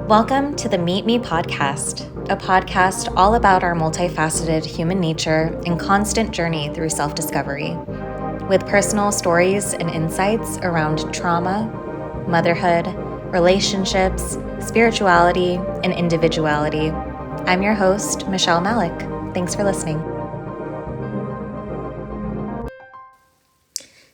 Welcome to the Meet Me podcast, a podcast all about our multifaceted human nature and constant journey through self-discovery, with personal stories and insights around trauma, motherhood, relationships, spirituality, and individuality. I'm your host, Michelle Malik. Thanks for listening.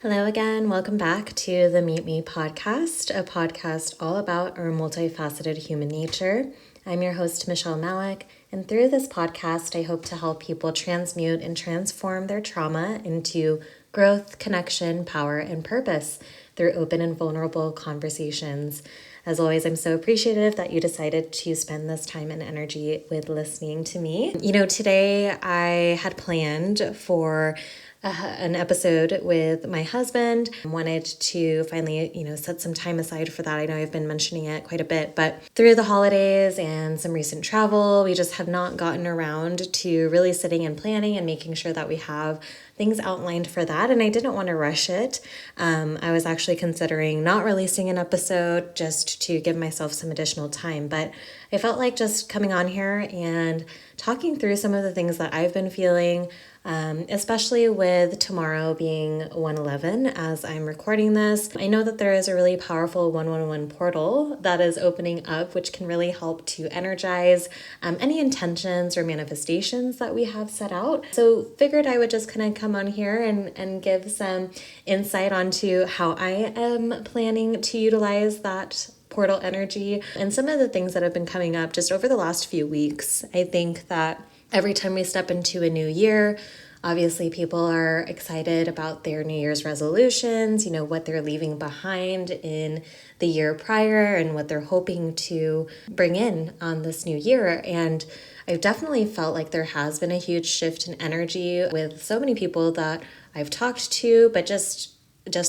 Hello again. Welcome back to the Meet Me podcast, a podcast all about our multifaceted human nature. I'm your host, Michelle Malik, and through this podcast, I hope to help people transmute and transform their trauma into growth, connection, power, and purpose through open and vulnerable conversations. As always, I'm so appreciative that you decided to spend this time and energy with listening to me. Today I had planned for an episode with my husband. I wanted to finally, set some time aside for that. I know I've been mentioning it quite a bit, but through the holidays and some recent travel, we just have not gotten around to really sitting and planning and making sure that we have things outlined for that. And I didn't want to rush it. I was actually considering not releasing an episode just to give myself some additional time, but I felt like just coming on here and talking through some of the things that I've been feeling, especially with tomorrow being 1/11 as I'm recording this. I know that there is a really powerful 111 portal that is opening up, which can really help to energize any intentions or manifestations that we have set out. So figured I would just kind of come on here and give some insight onto how I am planning to utilize that portal energy and some of the things that have been coming up just over the last few weeks. I think that every time we step into a new year, obviously people are excited about their New Year's resolutions, what they're leaving behind in the year prior and what they're hoping to bring in on this new year. And I've definitely felt like there has been a huge shift in energy with so many people that I've talked to, but just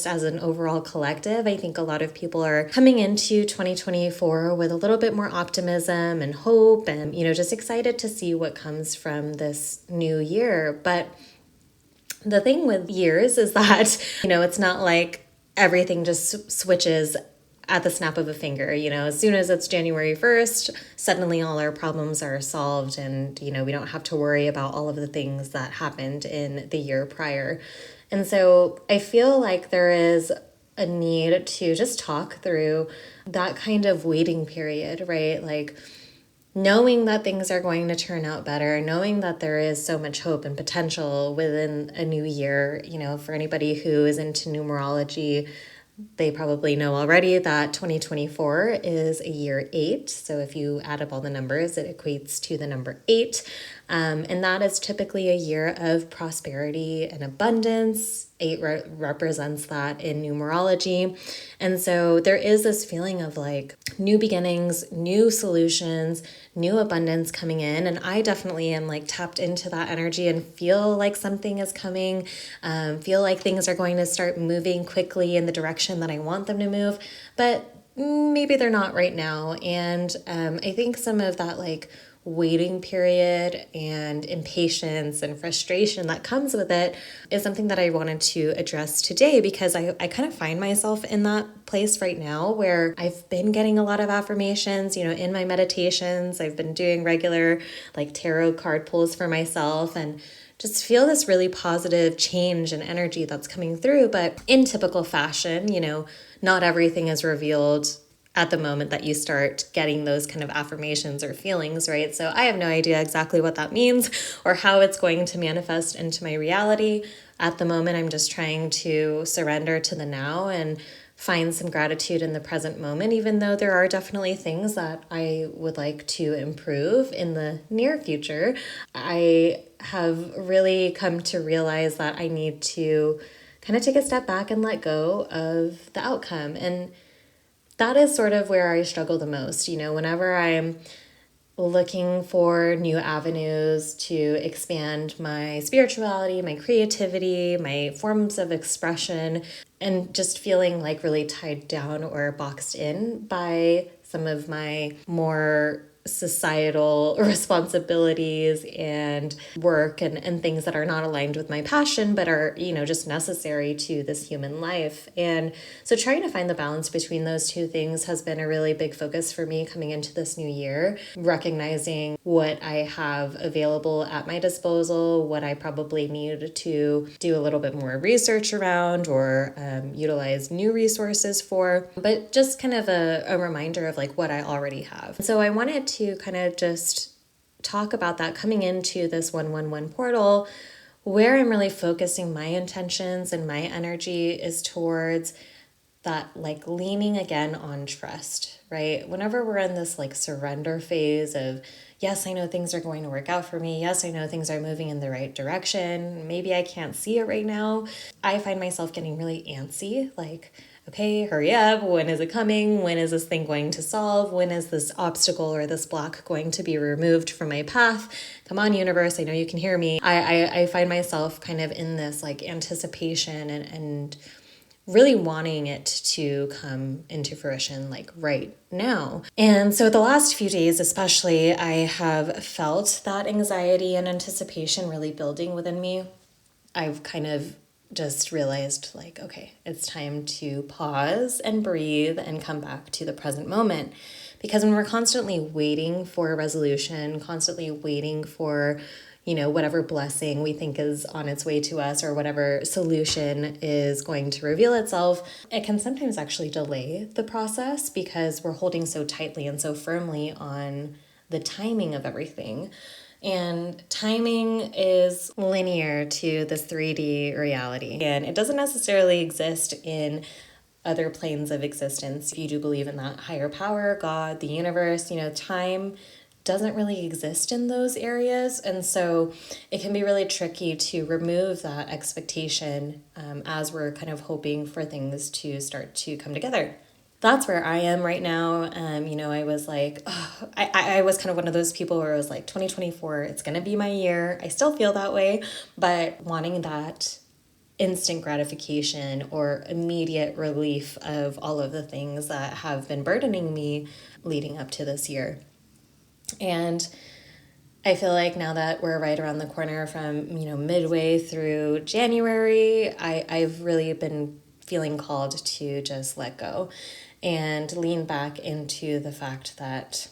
as an overall collective, I think a lot of people are coming into 2024 with a little bit more optimism and hope and, just excited to see what comes from this new year. But the thing with years is that, it's not like everything just switches at the snap of a finger. As soon as it's January 1st, suddenly all our problems are solved and, we don't have to worry about all of the things that happened in the year prior. And so I feel like there is a need to just talk through that kind of waiting period, right? Like knowing that things are going to turn out better, knowing that there is so much hope and potential within a new year. For anybody who is into numerology, they probably know already that 2024 is a year 8. So if you add up all the numbers, it equates to the number 8. And that is typically a year of prosperity and abundance. 8 represents that in numerology. And so there is this feeling of like new beginnings, new solutions, new abundance coming in. And I definitely am like tapped into that energy and feel like something is coming, feel like things are going to start moving quickly in the direction that I want them to move. But maybe they're not right now. And I think some of that like waiting period and impatience and frustration that comes with it is something that I wanted to address today, because I kind of find myself in that place right now where I've been getting a lot of affirmations, in my meditations. I've been doing regular like tarot card pulls for myself and just feel this really positive change and energy that's coming through. But in typical fashion, not everything is revealed at the moment that you start getting those kind of affirmations or feelings, right? So I have no idea exactly what that means or how it's going to manifest into my reality. At the moment, I'm just trying to surrender to the now and find some gratitude in the present moment, even though there are definitely things that I would like to improve in the near future. I have really come to realize that I need to kind of take a step back and let go of the outcome. And that is sort of where I struggle the most. Whenever I'm looking for new avenues to expand my spirituality, my creativity, my forms of expression, and just feeling like really tied down or boxed in by some of my more societal responsibilities and work and things that are not aligned with my passion, but are, just necessary to this human life. And so trying to find the balance between those two things has been a really big focus for me coming into this new year, recognizing what I have available at my disposal, what I probably need to do a little bit more research around or utilize new resources for, but just kind of a reminder of like what I already have. So I wanted to kind of just talk about that coming into this 111 portal. Where I'm really focusing my intentions and my energy is towards that like leaning again on trust, right? Whenever we're in this like surrender phase of, yes, I know things are going to work out for me. Yes, I know things are moving in the right direction. Maybe I can't see it right now. I find myself getting really antsy, like, okay, hurry up. When is it coming? When is this thing going to solve? When is this obstacle or this block going to be removed from my path? Come on, universe. I know you can hear me. I find myself kind of in this like anticipation and really wanting it to come into fruition like right now. And so the last few days especially, I have felt that anxiety and anticipation really building within me. I've kind of just realized like, okay, it's time to pause and breathe and come back to the present moment. Because when we're constantly waiting for a resolution, constantly waiting for, whatever blessing we think is on its way to us or whatever solution is going to reveal itself, it can sometimes actually delay the process because we're holding so tightly and so firmly on the timing of everything. And timing is linear to this 3D reality, and it doesn't necessarily exist in other planes of existence. If you do believe in that higher power, God, the universe, time doesn't really exist in those areas. And so it can be really tricky to remove that expectation as we're kind of hoping for things to start to come together. That's where I am right now. I was like, I was kind of one of those people where I was like, 2024, it's going to be my year. I still feel that way, but wanting that instant gratification or immediate relief of all of the things that have been burdening me leading up to this year. And I feel like now that we're right around the corner from, midway through January, I've really been feeling called to just let go and lean back into the fact that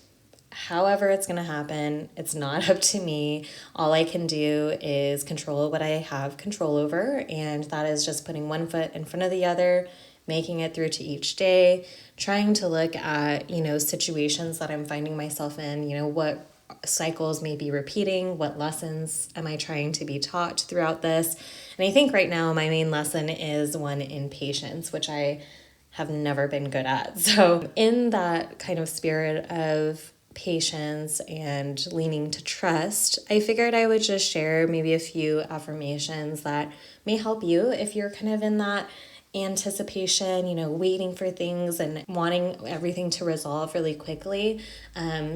however it's going to happen, it's not up to me. All I can do is control what I have control over, and that is just putting one foot in front of the other, making it through to each day, trying to look at, situations that I'm finding myself in, what cycles may be repeating, what lessons am I trying to be taught throughout this. And I think right now my main lesson is one in patience, which I have never been good at. So in that kind of spirit of patience and leaning to trust, I figured I would just share maybe a few affirmations that may help you if you're kind of in that anticipation, waiting for things and wanting everything to resolve really quickly.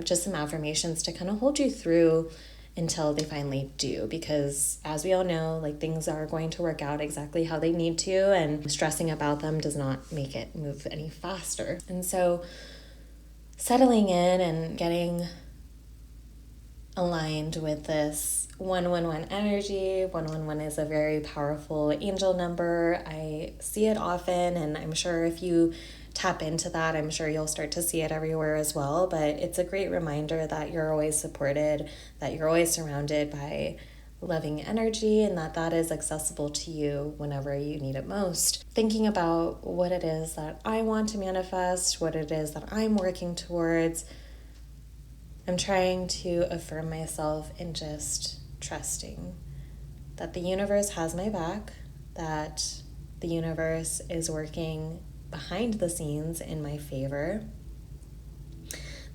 Just some affirmations to kind of hold you through until they finally do, because as we all know, like things are going to work out exactly how they need to, and stressing about them does not make it move any faster. And so settling in and getting aligned with this 111 energy. 111 is a very powerful angel number. I see it often, and I'm sure if you tap into that, I'm sure you'll start to see it everywhere as well. But it's a great reminder that you're always supported, that you're always surrounded by loving energy, and that is accessible to you whenever you need it most. Thinking about what it is that I want to manifest, what it is that I'm working towards. I'm trying to affirm myself in just trusting that the universe has my back, that the universe is working behind the scenes in my favor,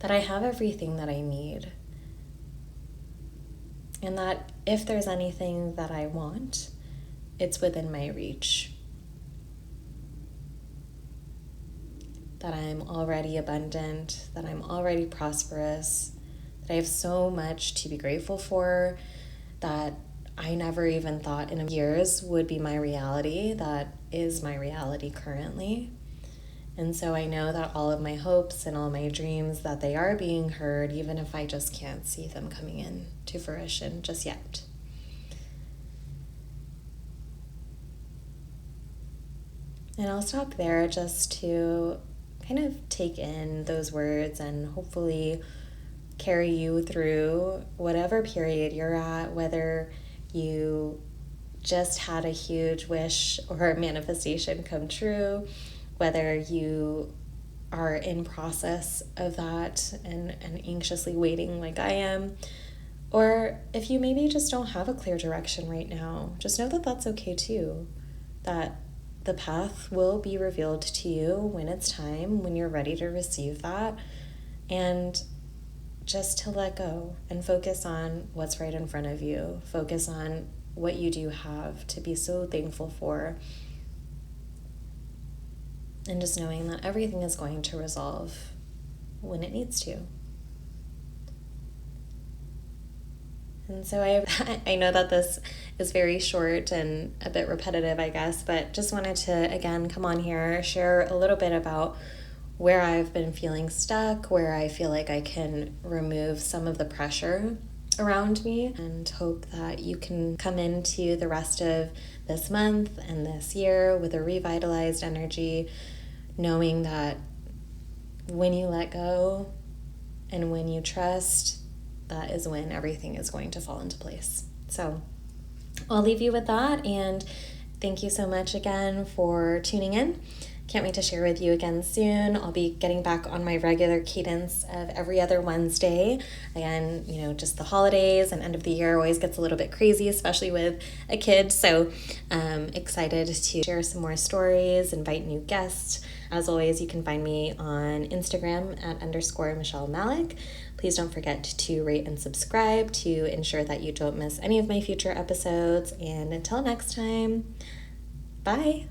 that I have everything that I need, and that if there's anything that I want, it's within my reach. That I'm already abundant, that I'm already prosperous, that I have so much to be grateful for, that I never even thought in years would be my reality, that is my reality currently. And so I know that all of my hopes and all my dreams, that they are being heard, even if I just can't see them coming in to fruition just yet. And I'll stop there just to kind of take in those words and hopefully carry you through whatever period you're at, whether you just had a huge wish or manifestation come true, whether you are in process of that and anxiously waiting like I am, or if you maybe just don't have a clear direction right now, just know that that's okay too, that the path will be revealed to you when it's time, when you're ready to receive that, and just to let go and focus on what's right in front of you. Focus on what you do have to be so thankful for. And just knowing that everything is going to resolve when it needs to. And so I know that this is very short and a bit repetitive, I guess, but just wanted to, again, come on here, share a little bit about where I've been feeling stuck, where I feel like I can remove some of the pressure around me, and hope that you can come into the rest of this month and this year with a revitalized energy, knowing that when you let go and when you trust, that is when everything is going to fall into place. So I'll leave you with that, and thank you so much again for tuning in. Can't wait to share with you again soon. I'll be getting back on my regular cadence of every other Wednesday. Again, just the holidays and end of the year always gets a little bit crazy, especially with a kid. So excited to share some more stories, invite new guests. As always, you can find me on Instagram at _Michelle Malik. Please don't forget to rate and subscribe to ensure that you don't miss any of my future episodes. And until next time, bye.